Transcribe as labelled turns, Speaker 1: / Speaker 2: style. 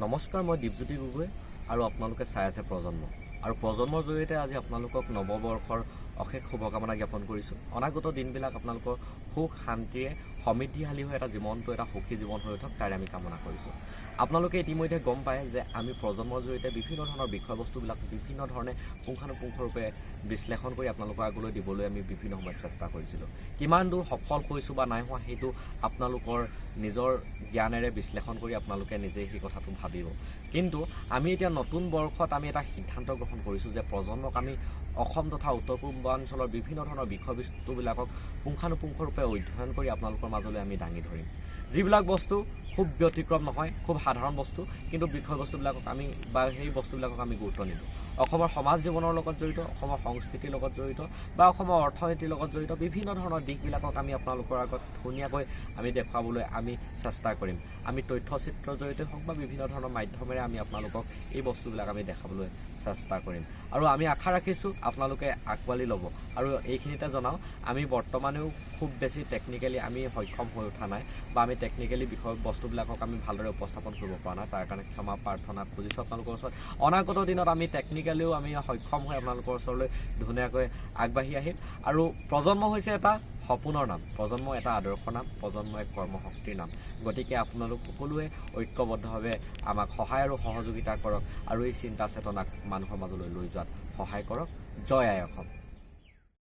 Speaker 1: নমস্কাৰ, মই দীপজ্যোতি গগৈ আৰু আপোনালোকে চাই আছে প্ৰজন্ম। আৰু প্ৰজন্মৰ জৰিয়তে আজি আপোনালোকক নৱবৰ্ষৰ অশেষ শুভকামনা জ্ঞাপন কৰিছোঁ। অনাগত দিনবিলাক আপোনালোকৰ সুখ শান্তিৰে সমৃদ্ধিশালী হৈ এটা জীৱনটো এটা সুখী জীৱন হৈ উঠক, তাৰে আমি কামনা কৰিছোঁ। আপোনালোকে ইতিমধ্যে গম পায় যে আমি প্ৰজন্মৰ জৰিয়তে বিভিন্ন ধৰণৰ বিষয়বস্তুবিলাক বিভিন্ন ধৰণে পুংখানুপুংখৰূপে বিশ্লেষণ কৰি আপোনালোকৰ আগলৈ দিবলৈ আমি বিভিন্ন সময়ত চেষ্টা কৰিছিলোঁ। কিমান দূৰ সফল হৈছোঁ বা নাই হোৱা সেইটো আপোনালোকৰ নিজৰ জ্ঞানেৰে বিশ্লেষণ কৰি আপোনালোকে নিজেই সেই কথাটো ভাবিব। কিন্তু আমি এতিয়া নতুন বৰ্ষত আমি এটা সিদ্ধান্ত গ্ৰহণ কৰিছোঁ যে প্ৰজন্মক আমি অসম তথা উত্তৰ পূৰ্বাঞ্চলৰ বিভিন্ন ধৰণৰ বিষয়বস্তুবিলাকক পুংখানুপুংখৰূপে অধ্যয়ন কৰি আপোনালোকৰ মাজলৈ আমি দাঙি ধৰিম। যিবিলাক বস্তু খুব ব্যতিক্ৰম নহয়, খুব সাধাৰণ বস্তু, কিন্তু বিষয়বস্তুবিলাকক আমি বা সেই বস্তুবিলাকক আমি গুৰুত্ব নিদিওঁ। অসমৰ সমাজ জীৱনৰ লগত জড়িত, অসমৰ সংস্কৃতিৰ লগত জড়িত বা অসমৰ অৰ্থনীতিৰ লগত জড়িত বিভিন্ন ধৰণৰ দিশবিলাকক আমি আপোনালোকৰ আগত ধুনীয়াকৈ আমি দেখুৱাবলৈ আমি চেষ্টা কৰিম। আমি তথ্যচিত্ৰৰ জৰিয়তে হওক বা বিভিন্ন ধৰণৰ মাধ্যমেৰে আমি আপোনালোকক এই বস্তুবিলাক আমি দেখাবলৈ চেষ্টা কৰিম। আৰু আমি আশা ৰাখিছোঁ আপোনালোকে আঁকোৱালি ল'ব। আৰু এইখিনিতে জনাওঁ, আমি বৰ্তমানেও খুব বেছি টেকনিকেলি আমি সক্ষম হৈ উঠা নাই বা আমি টেকনিকেলি বস্তুবিলাকক আমি ভালদৰে উপস্থাপন কৰিব পৰা নাই। তাৰ কাৰণে ক্ষমা প্ৰাৰ্থনা খুজিছোঁ আপোনালোকৰ ওচৰত। অনাগত দিনত আমি টেকনিকেলিও আমি সক্ষম হৈ আপোনালোকৰ ওচৰলৈ ধুনীয়াকৈ আগবাঢ়ি আহিম। আৰু প্ৰজন্ম হৈছে এটা সপোনৰ নাম, প্ৰজন্ম এটা আদৰ্শ নাম, প্ৰজন্ম এক কৰ্মশক্তিৰ নাম। গতিকে আপোনালোক সকলোৱে ঐক্যবদ্ধভাৱে আমাক সহায় আৰু সহযোগিতা কৰক আৰু এই চিন্তা চেতনাক মানুহৰ মাজলৈ লৈ যোৱাত সহায় কৰক। জয় আই অসম।